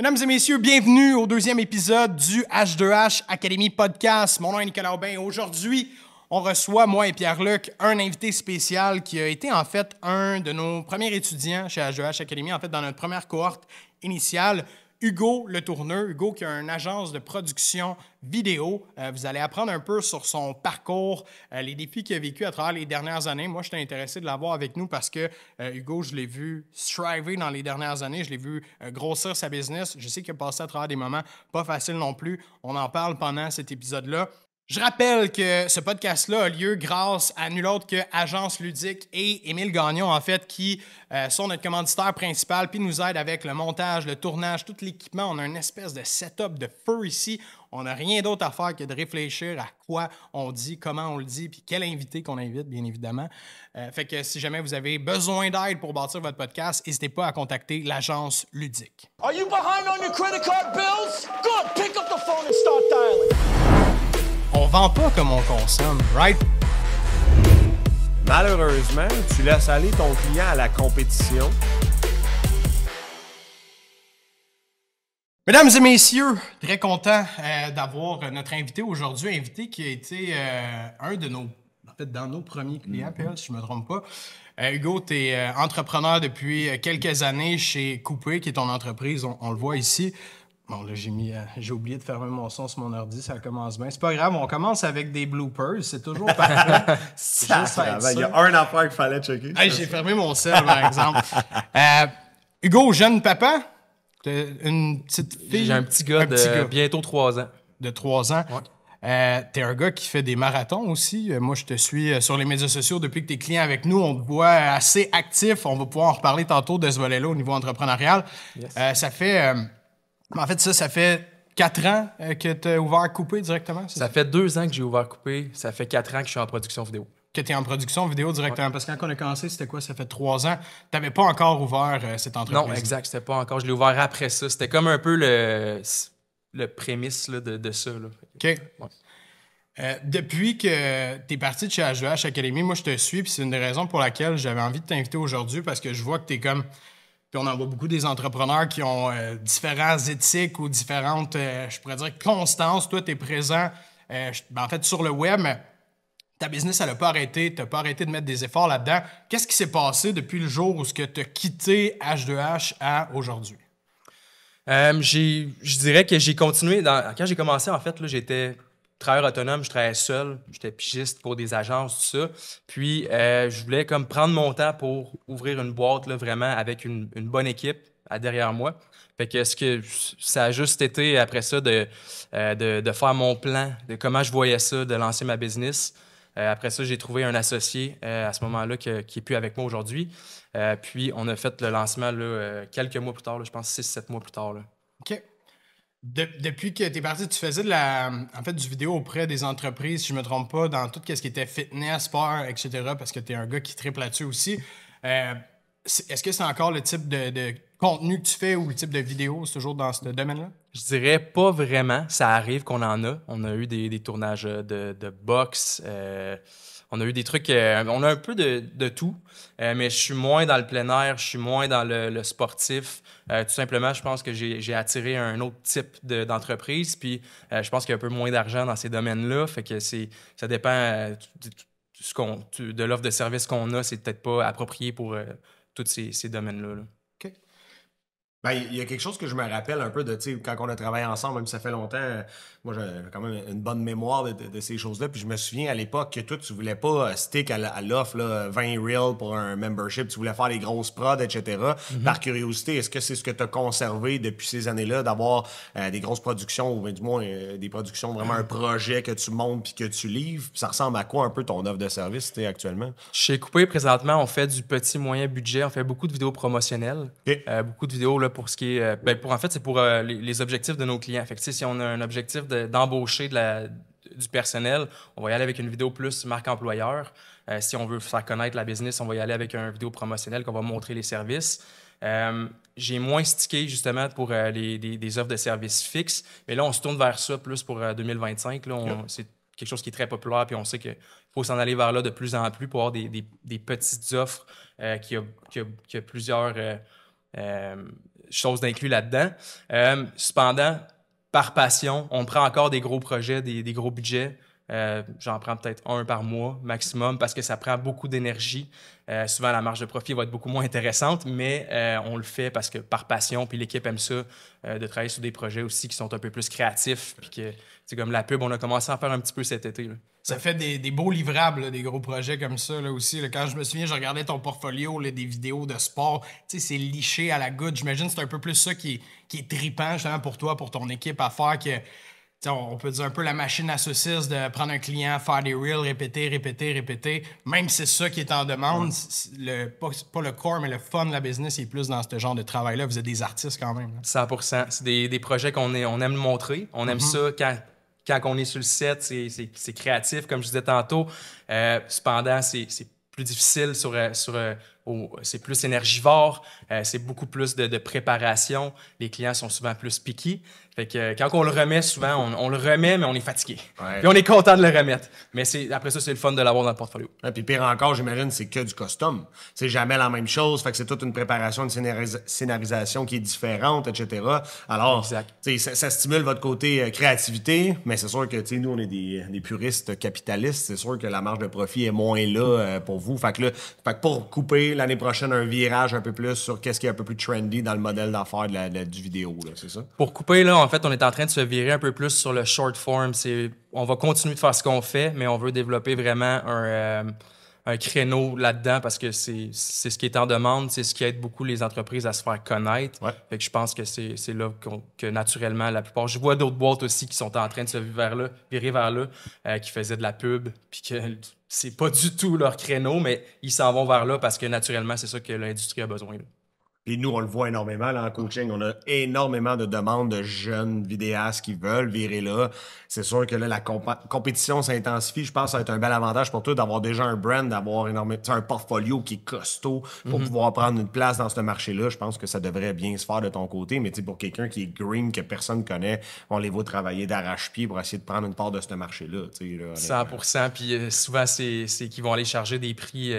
Mesdames et messieurs, bienvenue au deuxième épisode du H2H Academy Podcast. Mon nom est Nicolas Aubin et aujourd'hui, on reçoit, moi et Pierre-Luc, un invité spécial qui a été en fait un de nos premiers étudiants chez H2H Academy, en fait dans notre première cohorte initiale, Hugo Le Tourneux. Hugo qui a une agence de production vidéo. Vous allez apprendre un peu sur son parcours, les défis qu'il a vécu à travers les dernières années. Moi, j'étais intéressé de l'avoir avec nous parce que Hugo, je l'ai vu striver dans les dernières années. Je l'ai vu grossir sa business. Je sais qu'il a passé à travers des moments pas faciles non plus. On en parle pendant cet épisode-là. Je rappelle que ce podcast-là a lieu grâce à nul autre que Agence Ludique et Émile Gagnon, en fait, qui sont notre commanditaire principal, puis nous aident avec le montage, le tournage, tout l'équipement. On a une espèce de setup de feu ici. On n'a rien d'autre à faire que de réfléchir à quoi on dit, comment on le dit, puis quel invité qu'on invite, bien évidemment. Fait que si jamais vous avez besoin d'aide pour bâtir votre podcast, n'hésitez pas à contacter l'Agence Ludique. Are you behind on your credit card bills? Good, pick up the phone and start dialing. On vend pas comme on consomme, right? Malheureusement, tu laisses aller ton client à la compétition. Mesdames et messieurs, très content d'avoir notre invité aujourd'hui, invité qui a été un de nos, en fait, dans nos premiers clients, PL, si je ne me trompe pas. Hugo, tu es entrepreneur depuis quelques années chez Coupé, qui est ton entreprise, on le voit ici. Bon, là, j'ai oublié de fermer mon son sur mon ordi, ça commence bien. C'est pas grave, on commence avec des bloopers, c'est toujours parfait. Il y a un affaire qu'il fallait checker. Hey, j'ai fermé mon sel, par exemple. Hugo, jeune papa, t'as une petite fille. J'ai un petit gars de bientôt 3 ans. De 3 ans. Ouais. T'es un gars qui fait des marathons aussi. Moi, je te suis sur les médias sociaux depuis que t'es client avec nous. On te voit assez actif. On va pouvoir en reparler tantôt de ce volet-là au niveau entrepreneurial. Yes. Ça fait 4 ans que tu as ouvert Coupé directement? Ça fait 2 ans que j'ai ouvert Coupé. Ça fait 4 ans que je suis en production vidéo. Que tu es en production vidéo directement? Ouais. Parce que quand on a commencé, c'était quoi? Ça fait 3 ans. Tu n'avais pas encore ouvert cette entreprise? Non, exact. C'était pas encore. Je l'ai ouvert après ça. C'était comme un peu le prémisse là, de ça. Là. OK. Ouais. Depuis que tu es parti de chez H2H Academy, moi, je te suis. Puis c'est une des raisons pour laquelle j'avais envie de t'inviter aujourd'hui parce que je vois que tu es comme... Puis on en voit beaucoup des entrepreneurs qui ont différents éthiques ou différentes, je pourrais dire, constances. Toi, tu es présent, en fait, sur le web. Ta business, elle n'a pas arrêté. Tu n'as pas arrêté de mettre des efforts là-dedans. Qu'est-ce qui s'est passé depuis le jour où tu as quitté H2H à aujourd'hui? Je dirais que j'ai continué. Quand j'ai commencé, en fait, là, j'étais travailleur autonome, je travaillais seul, j'étais pigiste pour des agences, tout ça. Puis, je voulais comme prendre mon temps pour ouvrir une boîte là, vraiment avec une bonne équipe derrière moi. Fait que ça a juste été après ça de faire mon plan, de comment je voyais ça, de lancer ma business. Après ça, j'ai trouvé un associé à ce moment-là qui n'est plus avec moi aujourd'hui. Puis, on a fait le lancement là, quelques mois plus tard, là, je pense 6-7 mois plus tard. Là. OK. Depuis que tu es parti, tu faisais du vidéo auprès des entreprises, si je ne me trompe pas, dans tout ce qui était fitness, sport, etc., parce que tu es un gars qui triple là-dessus aussi. Est-ce que c'est encore le type de contenu que tu fais ou le type de vidéo, c'est toujours dans ce domaine-là? Je dirais pas vraiment. Ça arrive qu'on en a. On a eu des tournages de boxe. On a eu des trucs... on a un peu de tout, mais je suis moins dans le plein air, je suis moins dans le sportif. Tout simplement, je pense que j'ai attiré un autre type d'entreprise, puis je pense qu'il y a un peu moins d'argent dans ces domaines-là, fait que ça dépend de l'offre de service qu'on a, c'est peut-être pas approprié pour tous ces domaines-là. Là. OK. Ben, il y a quelque chose que je me rappelle un peu de, tu sais, quand on a travaillé ensemble, même si ça fait longtemps, moi, j'ai quand même une bonne mémoire de ces choses-là. Puis je me souviens à l'époque que toi, tu voulais pas stick à l'offre, là, 20 reels pour un membership. Tu voulais faire les grosses prods, etc. Par curiosité, est-ce que c'est ce que tu as conservé depuis ces années-là, d'avoir des grosses productions, ou du moins des productions, vraiment un projet que tu montes puis que tu livres? Puis ça ressemble à quoi un peu ton offre de service, tu sais, actuellement? Chez Coupé, présentement, on fait du petit moyen budget. On fait beaucoup de vidéos promotionnelles. Okay. Beaucoup de vidéos là, pour ce qui est... en fait, c'est pour les objectifs de nos clients. Fait que, si on a un objectif d'embaucher du personnel, on va y aller avec une vidéo plus marque employeur. Si on veut faire connaître la business, on va y aller avec une vidéo promotionnelle qu'on va montrer les services. J'ai moins stické justement pour des offres de services fixes, mais là, on se tourne vers ça plus pour 2025. Là, c'est quelque chose qui est très populaire, puis on sait qu'il faut s'en aller vers là de plus en plus pour avoir des petites offres qui a plusieurs chose d'inclus là-dedans. Cependant, par passion, on prend encore des gros projets, des gros budgets. J'en prends peut-être un par mois maximum parce que ça prend beaucoup d'énergie. Souvent, la marge de profit va être beaucoup moins intéressante, mais on le fait parce que par passion, puis l'équipe aime ça, de travailler sur des projets aussi qui sont un peu plus créatifs. Puis que, c'est comme la pub, on a commencé à en faire un petit peu cet été. Là. Ça fait des beaux livrables, là, des gros projets comme ça là, aussi. Là. Quand je me souviens, je regardais ton portfolio, là, des vidéos de sport. Tu sais, c'est liché à la goutte. J'imagine que c'est un peu plus ça qui est trippant justement pour toi, pour ton équipe à faire que. On peut dire un peu la machine à saucisses de prendre un client, faire des reels, répéter. Même si c'est ça qui est en demande, pas le core, mais le fun de la business, il est plus dans ce genre de travail-là. Vous êtes des artistes quand même. Là. 100%. C'est des projets on aime montrer. On aime ça quand on est sur le set, c'est créatif, comme je disais tantôt. Cependant, c'est plus difficile c'est plus énergivore, c'est beaucoup plus de préparation. Les clients sont souvent plus picky. Fait que quand on le remet, souvent, on le remet, mais on est fatigué. Ouais. Puis on est content de le remettre. Mais après ça, c'est le fun de l'avoir dans le portfolio. Ouais, puis pire encore, j'imagine, c'est que du custom. C'est jamais la même chose. Fait que c'est toute une préparation, une scénarisation qui est différente, etc. Alors, ça stimule votre côté créativité, mais c'est sûr que nous, on est des puristes capitalistes. C'est sûr que la marge de profit est moins là pour vous. Fait que pour couper l'année prochaine un virage un peu plus sur qu'est-ce qui est un peu plus trendy dans le modèle d'affaires du vidéo, là, c'est ça? Pour couper, là, en fait, on est en train de se virer un peu plus sur le short form. On va continuer de faire ce qu'on fait, mais on veut développer vraiment un créneau là-dedans parce que c'est ce qui est en demande, c'est ce qui aide beaucoup les entreprises à se faire connaître. Ouais. Fait que je pense que c'est là que naturellement, la plupart... Je vois d'autres boîtes aussi qui sont en train de se virer vers là, qui faisaient de la pub, puis que c'est pas du tout leur créneau, mais ils s'en vont vers là parce que naturellement, c'est ça que l'industrie a besoin. Là. Puis nous, on le voit énormément là, en coaching. On a énormément de demandes de jeunes vidéastes qui veulent virer là. C'est sûr que là, la compétition s'intensifie. Je pense que ça va être un bel avantage pour toi d'avoir déjà un brand, d'avoir un portfolio qui est costaud pour pouvoir prendre une place dans ce marché-là. Je pense que ça devrait bien se faire de ton côté. Mais pour quelqu'un qui est green, que personne connaît, on les voit travailler d'arrache-pied pour essayer de prendre une part de ce marché-là. Là, 100%. Puis souvent, c'est qu'ils vont aller charger des prix...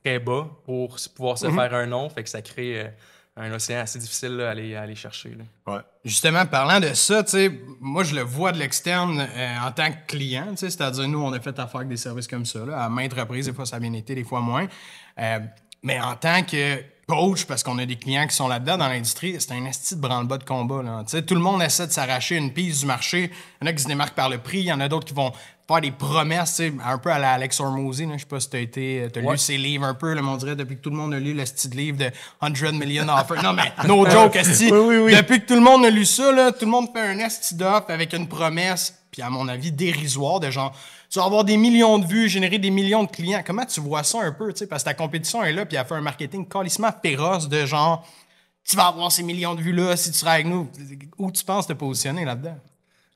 très bas pour pouvoir se faire un nom. Fait que ça crée un océan assez difficile là, à aller chercher. Là. Ouais. Justement, parlant de ça, moi, je le vois de l'externe en tant que client. C'est-à-dire, nous, on a fait affaire avec des services comme ça. Là, à maintes reprises, des fois, ça a bien été, des fois moins. Mais en tant que coach, parce qu'on a des clients qui sont là-dedans dans l'industrie, c'est un esti de branle-bas de combat. Là. Tout le monde essaie de s'arracher une piste du marché. Il y en a qui se démarquent par le prix. Il y en a d'autres qui vont faire des promesses, un peu à la Alex Hormozy. Je sais pas si t'as lu ses livres un peu. Là, mais on dirait depuis que tout le monde a lu le style livre de 100 million offers. Non, mais no joke, esti. Oui. Depuis que tout le monde a lu ça, là, tout le monde fait un esti d'offre avec une promesse, puis à mon avis, dérisoire, de genre... Tu vas avoir des millions de vues, générer des millions de clients. Comment tu vois ça un peu, tu sais? Parce que ta compétition est là, puis elle fait un marketing calissement féroce de genre, tu vas avoir ces millions de vues-là si tu seras avec nous. Où tu penses te positionner là-dedans?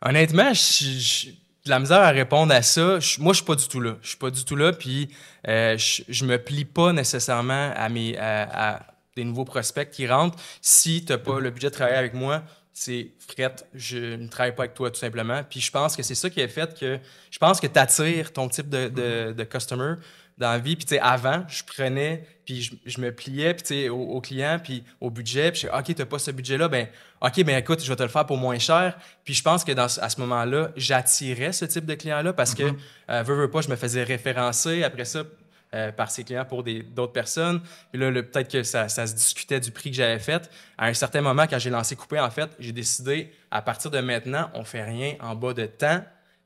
Honnêtement, j'ai de la misère à répondre à ça. Moi, je suis pas du tout là. Je suis pas du tout là, puis je me plie pas nécessairement à des nouveaux prospects qui rentrent. Si tu n'as pas le budget de travailler avec moi, c'est fret, je ne travaille pas avec toi tout simplement. Puis je pense que c'est ça qui a fait que je pense que tu attires ton type de customer dans la vie. Puis tu sais, avant, je prenais, puis je me pliais puis, tu sais, au client, puis au budget. Puis je dis, OK, tu n'as pas ce budget-là, ben OK, ben écoute, je vais te le faire pour moins cher. Puis je pense que à ce moment-là, j'attirais ce type de client-là parce que, veux pas, je me faisais référencer. Après ça, par ses clients pour d'autres personnes. Puis là, peut-être que ça se discutait du prix que j'avais fait. À un certain moment, quand j'ai lancé Coupé, en fait, j'ai décidé, à partir de maintenant, on fait rien en bas de temps.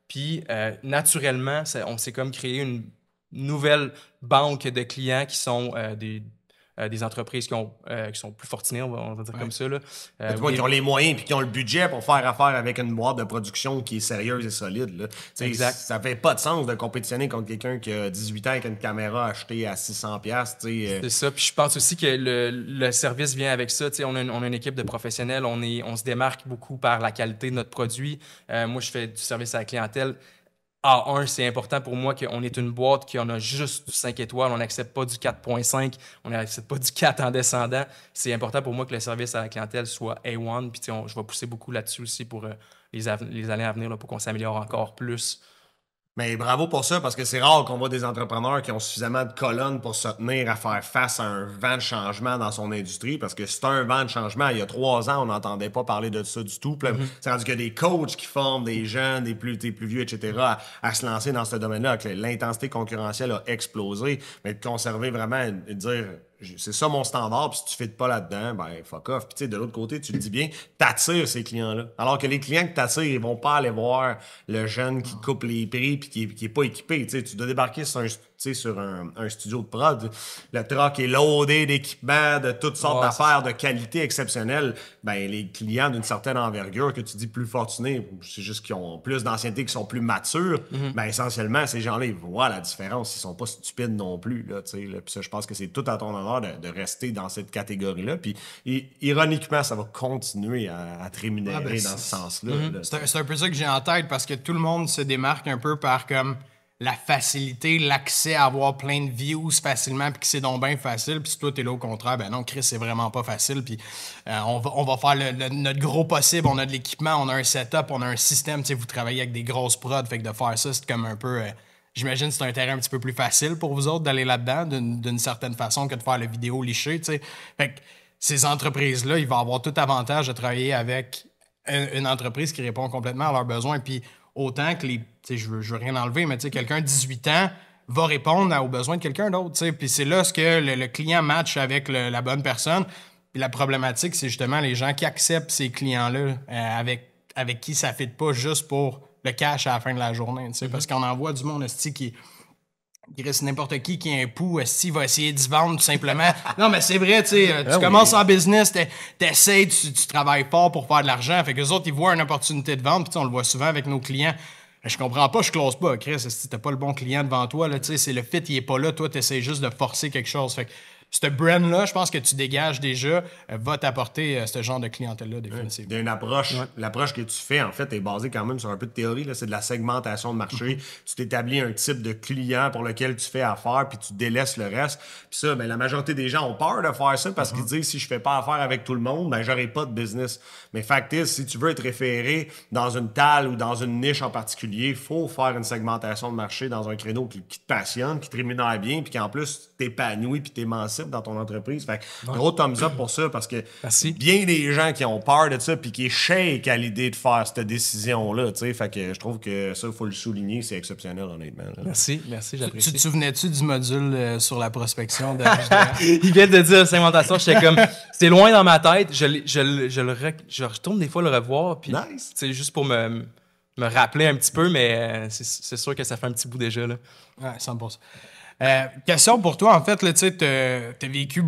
Puis, naturellement, on s'est comme créé une nouvelle banque de clients qui sont des entreprises qui sont plus fortunées, on va dire comme ça. Là. Qui ont les moyens et qui ont le budget pour faire affaire avec une boîte de production qui est sérieuse et solide. Là. Exact. Ça fait pas de sens de compétitionner contre quelqu'un qui a 18 ans avec une caméra achetée à 600$. C'est ça. Puis je pense aussi que le service vient avec ça. On a une équipe de professionnels. On se démarque beaucoup par la qualité de notre produit. Moi, je fais du service à la clientèle. C'est important pour moi qu'on est une boîte qui en a juste du 5 étoiles. On n'accepte pas du 4.5. On n'accepte pas du 4 en descendant. C'est important pour moi que le service à la clientèle soit A1. Puis je vais pousser beaucoup là-dessus aussi pour les années à venir là, pour qu'on s'améliore encore plus. Mais bravo pour ça, parce que c'est rare qu'on voit des entrepreneurs qui ont suffisamment de colonnes pour se tenir à faire face à un vent de changement dans son industrie, parce que c'est un vent de changement. Il y a 3 ans, on n'entendait pas parler de ça du tout. Puis là, c'est rendu qu'il y a des coachs qui forment des jeunes, des plus vieux, etc., à se lancer dans ce domaine-là. Que l'intensité concurrentielle a explosé, mais de conserver vraiment et de dire... C'est ça mon standard, puis si tu fites pas là-dedans, ben fuck off. Puis tu sais, de l'autre côté, tu le dis bien, t'attires ces clients-là. Alors que les clients que t'attires, ils vont pas aller voir le jeune qui coupe les prix puis qui est pas équipé. Tu sais, tu dois débarquer sur un studio de prod. Le truck est loadé d'équipements, de toutes sortes d'affaires, de qualité exceptionnelle. Ben les clients d'une certaine envergure, que tu dis plus fortunés, c'est juste qu'ils ont plus d'ancienneté, qui sont plus matures, ben essentiellement, ces gens-là, ils voient la différence. Ils sont pas stupides non plus, là, tu sais. Puis ça, je pense que c'est tout à ton honneur de rester dans cette catégorie-là. Puis ironiquement, ça va continuer à te rémunérer dans ce sens-là. Là. C'est un peu ça que j'ai en tête, parce que tout le monde se démarque un peu par comme la facilité, l'accès à avoir plein de views facilement, puis que c'est donc bien facile. Puis si toi, t'es là au contraire, ben non, Chris, c'est vraiment pas facile. Puis on va faire notre gros possible. On a de l'équipement, on a un setup, on a un système. Tu sais, vous travaillez avec des grosses prods, fait que de faire ça, c'est comme un peu... J'imagine que c'est un terrain un petit peu plus facile pour vous autres d'aller là-dedans d'une certaine façon que de faire la vidéo lichée, tu sais. Fait que ces entreprises-là, ils vont avoir tout avantage de travailler avec une entreprise qui répond complètement à leurs besoins. Puis autant que tu sais, je veux rien enlever, mais tu sais, quelqu'un de 18 ans va répondre aux besoins de quelqu'un d'autre, tu sais. Puis c'est là ce que le client match avec la bonne personne. Puis la problématique, c'est justement les gens qui acceptent ces clients-là avec qui ça ne fit pas juste pour le cash à la fin de la journée, tu sais, parce qu'on en voit du monde qui reste n'importe qui a un pouls, va essayer de se vendre tout simplement. Non, mais c'est vrai, tu sais, tu commences en business, t'essayes, tu travailles fort pour faire de l'argent, fait que les autres, ils voient une opportunité de vente, puis on le voit souvent avec nos clients. Je comprends pas, je close pas, Chris, si t'as pas le bon client devant toi, là, tu sais, c'est le fit, il est pas là, toi, t'essayes juste de forcer quelque chose, fait que ce brand-là, je pense que tu dégages déjà, va t'apporter ce genre de clientèle-là, définitivement. D'une approche, l'approche que tu fais, en fait, est basée quand même sur un peu de théorie. Là, c'est de la segmentation de marché. Tu t'établis un type de client pour lequel tu fais affaire, puis tu délaisses le reste. Puis ça, ben, la majorité des gens ont peur de faire ça parce qu'ils disent, si je fais pas affaire avec tout le monde, ben, j'aurai pas de business. Mais fact is, si tu veux être référé dans une talle ou dans une niche en particulier, il faut faire une segmentation de marché dans un créneau qui te passionne, qui te rémunère bien, puis qui en plus t'épanouit puis t'émancipe dans ton entreprise. Fait que gros thumbs up pour ça, parce que bien des gens qui ont peur de ça puis qui shake à l'idée de faire cette décision-là, tu sais. Fait que je trouve que ça, il faut le souligner, c'est exceptionnel, honnêtement. Là. Merci, j'apprécie. Tu te souvenais-tu du module sur la prospection de Il vient de dire segmentation, j'étais comme, c'était loin dans ma tête, je retourne des fois le revoir, puis c'est juste pour me rappeler un petit peu, mais c'est sûr que ça fait un petit bout déjà, là. Ouais, 100%. Question pour toi, en fait, tu sais, t'as vécu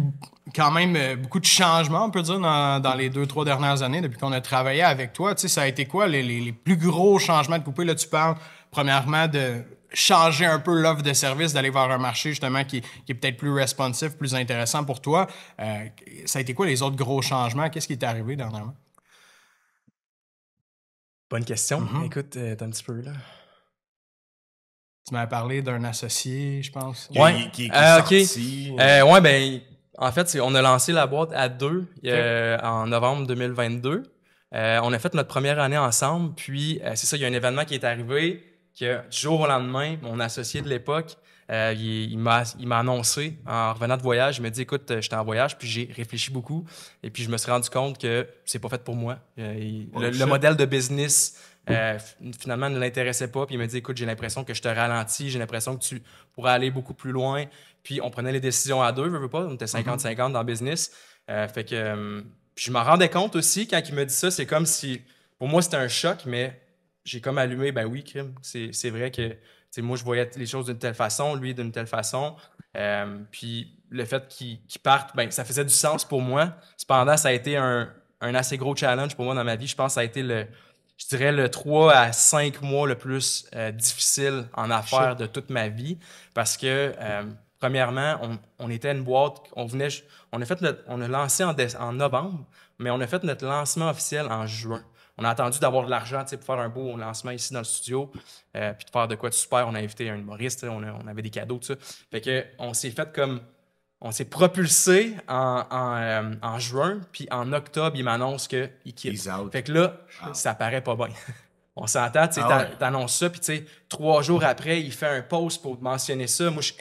quand même beaucoup de changements, on peut dire, dans les 2-3 dernières années, depuis qu'on a travaillé avec toi. Tu sais, ça a été quoi les plus gros changements de coupé? Là, tu parles, premièrement, de changer un peu l'offre de service, d'aller vers un marché, justement, qui est peut-être plus responsive, plus intéressant pour toi. Ça a été quoi les autres gros changements? Qu'est-ce qui est arrivé dernièrement? Bonne question. Écoute, t'as un petit peu, là. Tu m'avais parlé d'un associé, je pense. Qui est sorti. Ouais, ben, en fait, on a lancé la boîte à 2 en novembre 2022. On a fait notre première année ensemble, puis c'est ça, il y a un événement qui est arrivé que du jour au lendemain, mon associé de l'époque, il m'a annoncé en revenant de voyage, il m'a dit, écoute, j'étais en voyage, puis j'ai réfléchi beaucoup, et puis je me suis rendu compte que c'est pas fait pour moi. Le modèle de business finalement ne l'intéressait pas, puis il m'a dit, écoute, j'ai l'impression que je te ralentis, j'ai l'impression que tu pourrais aller beaucoup plus loin, puis on prenait les décisions à 2, veux pas, on était 50-50 dans le business, fait que puis je m'en rendais compte aussi, quand il m'a dit ça, c'est comme si, pour moi c'était un choc, mais j'ai comme allumé, ben oui, crime, c'est vrai que moi, je voyais les choses d'une telle façon, lui d'une telle façon. Puis le fait qu'il parte, ben, ça faisait du sens pour moi. Cependant, ça a été un assez gros challenge pour moi dans ma vie. Je pense que ça a été je dirais, le 3 à 5 mois le plus difficile en affaires de toute ma vie. Parce que, premièrement, on était une boîte, on a lancé en novembre, mais on a fait notre lancement officiel en juin. On a attendu d'avoir de l'argent pour faire un beau lancement ici dans le studio, puis de faire de quoi de super. On a invité un humoriste, on avait des cadeaux, tout ça. Fait que on s'est propulsé en juin, puis en octobre, il m'annonce qu'il quitte. Fait que là, ça paraît pas bien. On s'entend, tu sais, Ah ouais. t'annonces ça, puis tu sais, 3 jours après, il fait un post pour mentionner ça. Moi, je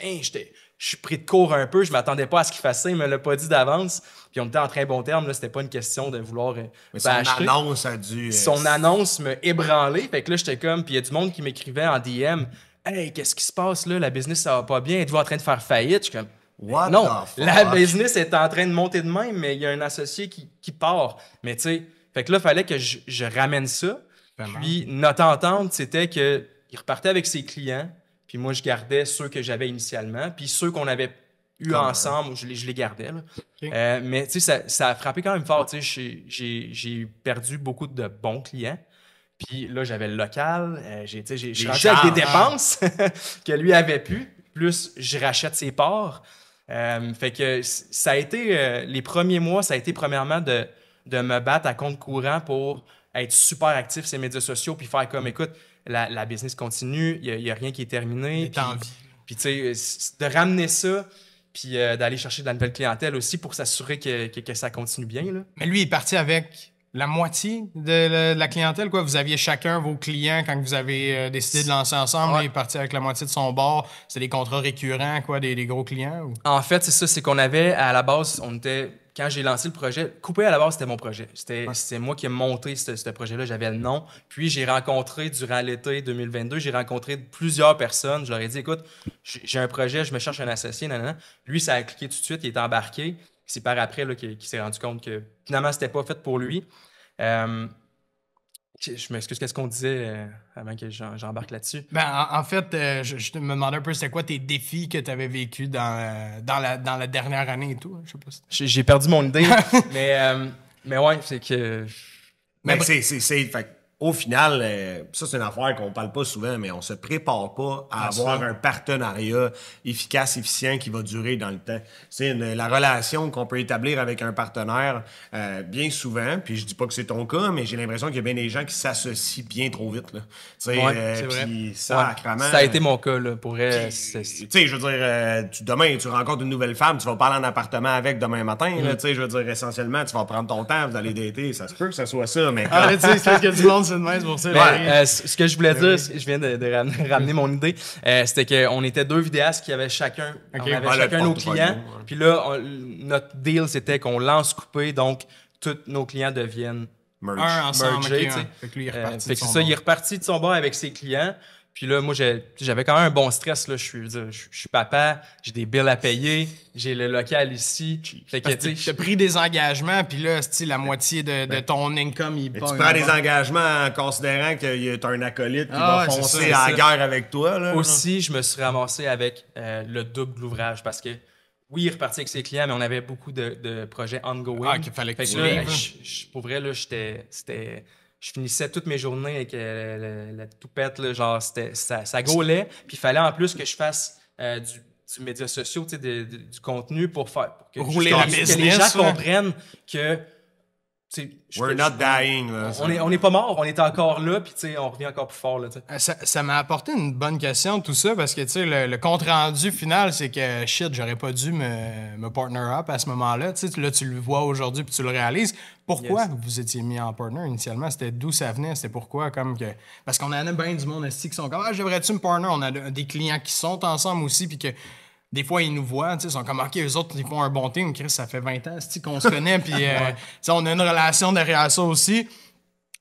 suis pris de court un peu, je m'attendais pas à ce qu'il fasse ça, il me l'a pas dit d'avance. Puis on était en très bon terme, là, c'était pas une question de vouloir Mais son acheter. annonce a dû... Son annonce me ébranlé, fait que là, j'étais comme, puis il y a du monde qui m'écrivait en DM, « Hey, qu'est-ce qui se passe là? La business, ça va pas bien, êtes-vous en train de faire faillite? » Je suis comme, What non, the fuck? la business est en train de monter de même, mais il y a un associé qui part. Mais tu sais, fait que là, il fallait que je ramène ça. Puis notre entente, c'était qu'il repartait avec ses clients, puis moi, je gardais ceux que j'avais initialement, puis ceux qu'on avait eu ensemble, je les gardais. Là. Mais tu sais, ça a frappé quand même fort. Tu sais, j'ai perdu beaucoup de bons clients. Puis là, j'avais le local, je suis rendu avec des dépenses que lui avait pu, plus je rachète ses parts. Fait que ça a été, les premiers mois, ça a été premièrement de me battre à compte courant pour être super actif sur les médias sociaux puis faire comme, écoute, la business continue, il y a rien qui est terminé. Puis tu sais, de ramener ça, puis d'aller chercher de la nouvelle clientèle aussi pour s'assurer que ça continue bien. Là. Mais lui, il est parti avec la moitié de la clientèle, quoi. Vous aviez chacun vos clients quand vous avez décidé de lancer ensemble. Ouais. Lui, il est parti avec la moitié de son bord. C'est des contrats récurrents, quoi, des gros clients? Ou? En fait, c'est ça, c'est qu'on avait, à la base, quand j'ai lancé le projet, Coupé à la base, c'était mon projet. C'était moi qui ai monté ce projet-là, j'avais le nom. Puis j'ai rencontré, durant l'été 2022, j'ai rencontré plusieurs personnes. Je leur ai dit, écoute, j'ai un projet, je me cherche un associé, nanana. Lui, ça a cliqué tout de suite, il est embarqué. C'est par après là, qu'il s'est rendu compte que finalement, c'était pas fait pour lui. Je m'excuse, qu'est-ce qu'on disait avant que j'embarque là-dessus? Ben, en fait, je me demandais un peu c'était quoi tes défis que tu avais vécu dans la dernière année et tout. Je sais pas si... J'ai perdu mon idée, mais ouais, c'est que... Mais fait au final, ça c'est une affaire qu'on parle pas souvent, mais on se prépare pas à avoir un partenariat efficace, efficient qui va durer dans le temps. C'est la relation qu'on peut établir avec un partenaire bien souvent, puis je dis pas que c'est ton cas, mais j'ai l'impression qu'il y a bien des gens qui s'associent bien trop vite. Là. C'est vrai. Puis sacrément, ça a été mon cas, là, pour elle. tu sais, je veux dire, demain, tu rencontres une nouvelle femme, tu vas parler en appartement avec demain matin, là, tu sais, je veux dire, essentiellement, tu vas prendre ton temps, vous allez dater, ça se peut que ça soit ça, mais... Ah, tu sais, c'est parce que du monde, c'est de même, c'est pour ça. Ce que je voulais dire, je viens de ramener mon idée, c'était qu'on était 2 vidéastes qui avaient chacun, on avait chacun nos clients. Puis là, notre deal, c'était qu'on lance Coupé, donc tous nos clients deviennent un ensemble. mergés. Fait que lui, il est reparti fait que c'est ça, il est reparti de son bord avec ses clients. Puis là, moi, j'avais quand même un bon stress. Là. Je suis papa, j'ai des bills à payer, j'ai le local ici. Fait que, tu as pris des engagements, puis là, la moitié de ton income, il part. Tu prends des engagements en considérant que tu as un acolyte qui va foncer à la guerre avec toi. Là, aussi, je me suis ramassé avec le double de l'ouvrage parce que, oui, il est reparti avec ses clients, mais on avait beaucoup de projets ongoing. Ah, qu'il fallait que tu là, pour vrai, là, je finissais toutes mes journées avec la toupette, là, genre, ça gaulait. Puis il fallait en plus que je fasse du médias sociaux, du contenu pour que, rouler la business, que les gens comprennent que... We're not dying. Là, on n'est pas mort, on est encore là, puis on revient encore plus fort. Là, ça m'a apporté une bonne question, tout ça, parce que le compte-rendu final, c'est que shit, j'aurais pas dû me partner up à ce moment-là. Là, tu le vois aujourd'hui, puis tu le réalises. Pourquoi vous étiez mis en partner initialement? C'était d'où ça venait? C'était pourquoi? Parce qu'on en a bien du monde qui sont comme, j'aimerais-tu me partner? On a des clients qui sont ensemble aussi, puis que des fois, ils nous voient, ils sont comme, OK, eux autres, ils font un bon team. Chris, ça fait 20 ans qu'on se connaît, puis on a une relation derrière ça aussi.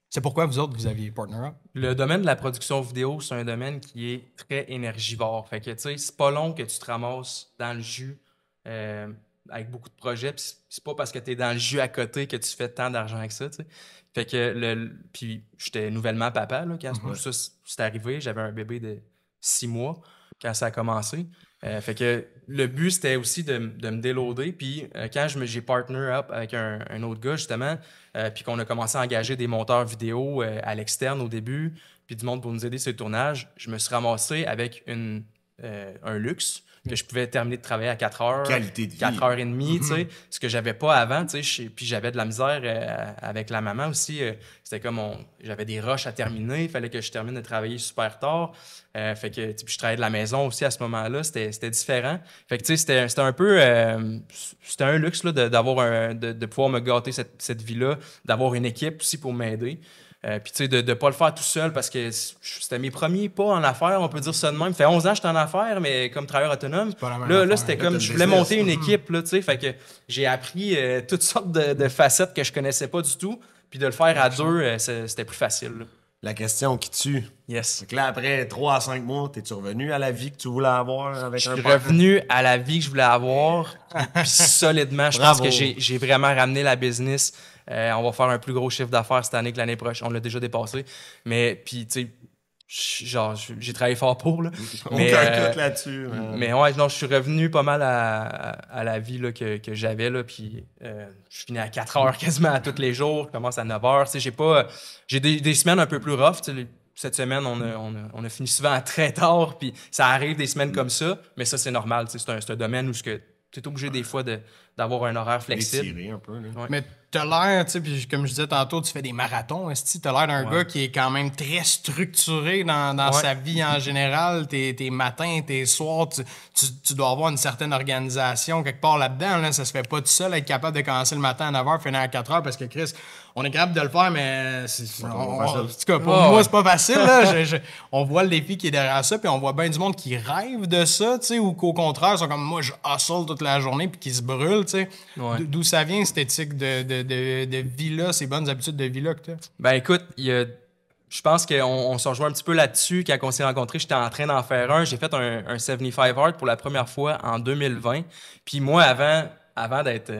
C'est pourquoi vous autres, vous aviez partner up? Le domaine de la production vidéo, c'est un domaine qui est très énergivore. Fait que, c'est pas long que tu te ramasses dans le jus avec beaucoup de projets, puis c'est pas parce que tu es dans le jus à côté que tu fais tant d'argent avec ça, t'sais. Fait que, puis j'étais nouvellement papa, là, quand ça c'est arrivé. J'avais un bébé de 6 mois quand ça a commencé. Fait que le but, c'était aussi de me déloader. Puis quand j'ai partner up avec un autre gars, justement, puis qu'on a commencé à engager des monteurs vidéo à l'externe au début, puis du monde pour nous aider sur le tournage, je me suis ramassé avec une un luxe, que je pouvais terminer de travailler à 4 heures. Qualité de vie. 4 heures et demie, tu sais, ce que j'avais pas avant, tu sais. Puis j'avais de la misère avec la maman aussi. C'était comme j'avais des rushs à terminer, il fallait que je termine de travailler super tard. Fait que puis je travaillais de la maison aussi à ce moment-là, c'était différent. Fait que tu sais, c'était un peu c'était un luxe là, de pouvoir me gâter cette vie-là, d'avoir une équipe aussi pour m'aider. Puis, tu sais, de ne pas le faire tout seul parce que c'était mes premiers pas en affaires, on peut dire ça de même. Ça fait 11 ans que j'étais en affaires, mais comme travailleur autonome. Là, c'était comme, je voulais monter une équipe, là, tu sais. Fait que j'ai appris toutes sortes de facettes que je connaissais pas du tout. Puis de le faire à deux, c'était plus facile, là. La question qui tue. Yes. Fait que là, après 3 à 5 mois, t'es-tu revenu à la vie que tu voulais avoir avec un Je suis partenaire? revenu à la vie que je voulais avoir. Puis solidement, je pense Bravo. que j'ai vraiment ramené la business. On va faire un plus gros chiffre d'affaires cette année que l'année prochaine. On l'a déjà dépassé. Mais, puis, tu sais, j'ai travaillé fort pour, là. Mais, Aucun doute là-dessus. mais ouais, non, je suis revenu pas mal à la vie là, que j'avais, là. Puis, je finis à 4 heures quasiment à tous les jours. Je commence à 9 heures. Tu sais, j'ai des semaines un peu plus rough, tu sais. Cette semaine, on a fini souvent très tard, puis ça arrive des semaines comme ça, mais ça, c'est normal. Tu sais, c'est un domaine où tu es obligé des fois d'avoir un horaire flexible. Étiré un peu, là. Ouais. Mais t'as l'air, tu sais, puis comme je disais tantôt, tu fais des marathons, esti, t'as l'air d'un gars qui est quand même très structuré dans sa vie en général. Tes matins, tes soirs, tu dois avoir une certaine organisation quelque part là-dedans. Là. Ça se fait pas tout seul être capable de commencer le matin à 9h, finir à 4h, parce que Chris, on est capable de le faire, mais en tout cas, pour moi, c'est pas facile. Là. On voit le défi qui est derrière ça, puis on voit bien du monde qui rêve de ça, tu sais, ou qu'au contraire, sont comme moi, je hustle toute la journée, puis qui se brûlent, tu sais. Ouais. D'où ça vient, cette éthique de vie-là, ces bonnes habitudes de vie-là que tu as? Ben écoute, je pense qu'on se rejoint un petit peu là-dessus. Quand on s'est rencontrés, j'étais en train d'en faire un. J'ai fait un 75 Hard pour la première fois en 2020. Puis moi, avant d'être